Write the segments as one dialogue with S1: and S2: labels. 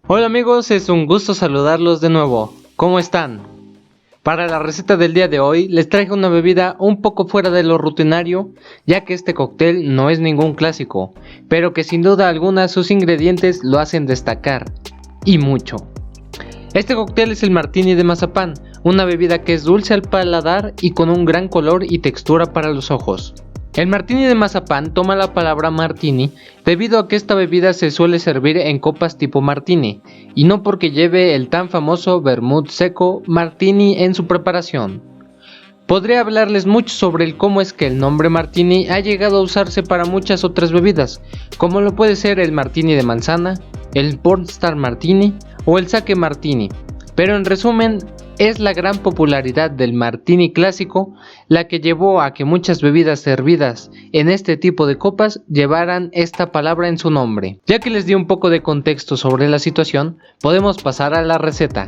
S1: Hola amigos, es un gusto saludarlos de nuevo. ¿Cómo están? Para la receta del día de hoy les traigo una bebida un poco fuera de lo rutinario, ya que este cóctel no es ningún clásico, pero que sin duda alguna sus ingredientes lo hacen destacar, y mucho. Este cóctel es el martini de mazapán, una bebida que es dulce al paladar y con un gran color y textura para los ojos. El martini de mazapán toma la palabra martini debido a que esta bebida se suele servir en copas tipo martini, y no porque lleve el tan famoso vermut seco martini en su preparación. Podría hablarles mucho sobre el cómo es que el nombre martini ha llegado a usarse para muchas otras bebidas, como lo puede ser el martini de manzana, el pornstar martini o el sake martini, pero en resumen es la gran popularidad del martini clásico la que llevó a que muchas bebidas servidas en este tipo de copas llevaran esta palabra en su nombre. Ya que les di un poco de contexto sobre la situación, podemos pasar a la receta.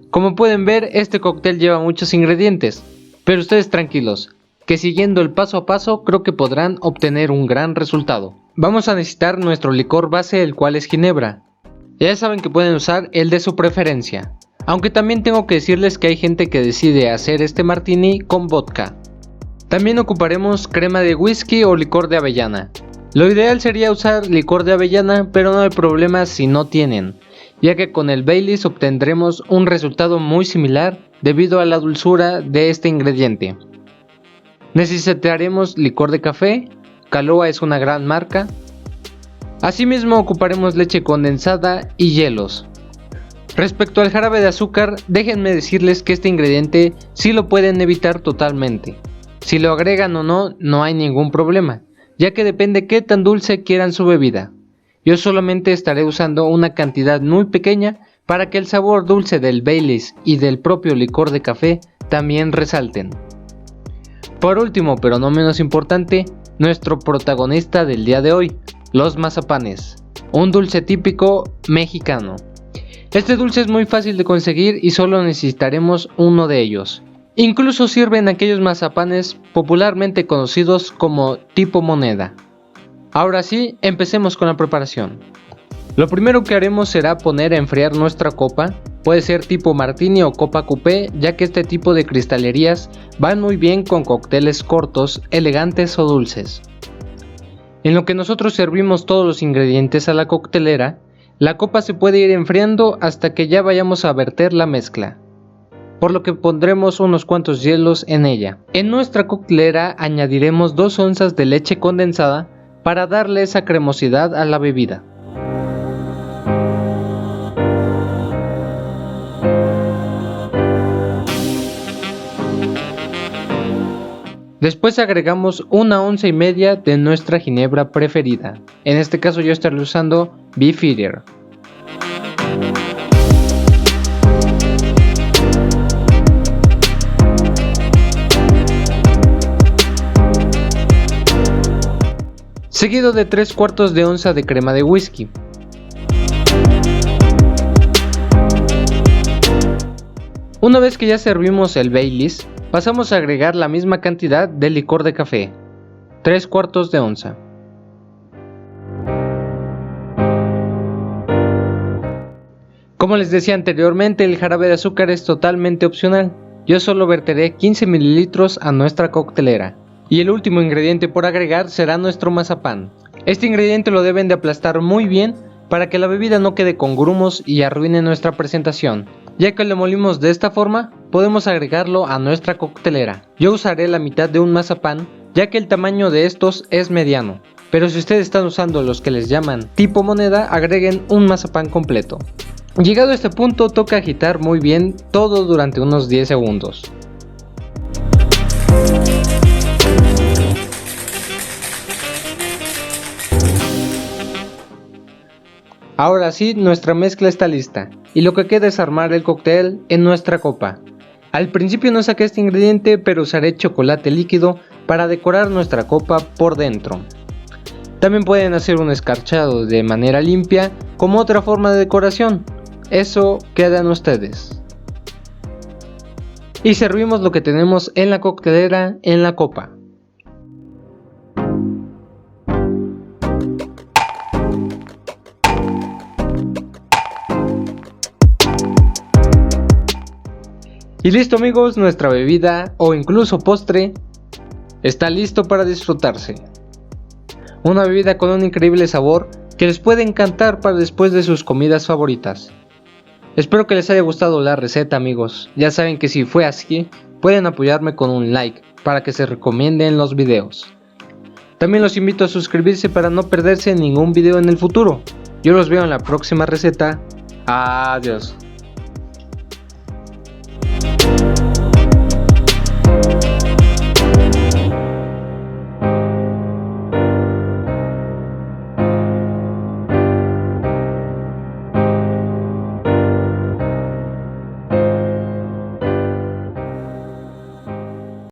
S1: Como pueden ver, este cóctel lleva muchos ingredientes, pero ustedes tranquilos, que siguiendo el paso a paso creo que podrán obtener un gran resultado. Vamos a necesitar nuestro licor base, el cual es ginebra. Ya saben que pueden usar el de su preferencia, aunque también tengo que decirles que hay gente que decide hacer este martini con vodka. También ocuparemos crema de whisky o licor de avellana. Lo ideal sería usar licor de avellana, pero no hay problema si no tienen, ya que con el Baileys obtendremos un resultado muy similar debido a la dulzura de este ingrediente. Necesitaremos licor de café, Kahlúa es una gran marca. Asimismo ocuparemos leche condensada y hielos. Respecto al jarabe de azúcar, déjenme decirles que este ingrediente sí lo pueden evitar totalmente. Si lo agregan o no, no hay ningún problema, ya que depende qué tan dulce quieran su bebida. Yo solamente estaré usando una cantidad muy pequeña para que el sabor dulce del Baileys y del propio licor de café también resalten. Por último, pero no menos importante, nuestro protagonista del día de hoy, los mazapanes, un dulce típico mexicano. Este dulce es muy fácil de conseguir y solo necesitaremos uno de ellos. Incluso sirven aquellos mazapanes popularmente conocidos como tipo moneda. Ahora sí, empecemos con la preparación. Lo primero que haremos será poner a enfriar nuestra copa, puede ser tipo martini o copa coupé, ya que este tipo de cristalerías van muy bien con cócteles cortos, elegantes o dulces. En lo que nosotros servimos todos los ingredientes a la coctelera, la copa se puede ir enfriando hasta que ya vayamos a verter la mezcla, por lo que pondremos unos cuantos hielos en ella. En nuestra coctelera añadiremos 2 onzas de leche condensada para darle esa cremosidad a la bebida. Después agregamos 1,5 onzas de nuestra ginebra preferida. En este caso yo estaré usando Beefeater. Seguido de 3/4 de onza de crema de whisky. Una vez que ya servimos el Baileys, pasamos a agregar la misma cantidad de licor de café, 3/4 de onza. Como les decía anteriormente, el jarabe de azúcar es totalmente opcional. Yo solo verteré 15 mililitros a nuestra coctelera. Y el último ingrediente por agregar será nuestro mazapán. Este ingrediente lo deben de aplastar muy bien para que la bebida no quede con grumos y arruine nuestra presentación. Ya que lo molimos de esta forma, podemos agregarlo a nuestra coctelera. Yo usaré la mitad de un mazapán, ya que el tamaño de estos es mediano. Pero si ustedes están usando los que les llaman tipo moneda, agreguen un mazapán completo. Llegado a este punto, toca agitar muy bien todo durante unos 10 segundos. Ahora sí, nuestra mezcla está lista, y lo que queda es armar el cóctel en nuestra copa. Al principio no saqué este ingrediente, pero usaré chocolate líquido para decorar nuestra copa por dentro. También pueden hacer un escarchado de manera limpia como otra forma de decoración. Eso quedan ustedes. Y servimos lo que tenemos en la coctelera en la copa. Y listo amigos, nuestra bebida o incluso postre está listo para disfrutarse. Una bebida con un increíble sabor que les puede encantar para después de sus comidas favoritas. Espero que les haya gustado la receta amigos, ya saben que si fue así, pueden apoyarme con un like para que se recomienden los videos. También los invito a suscribirse para no perderse ningún video en el futuro. Yo los veo en la próxima receta. Adiós.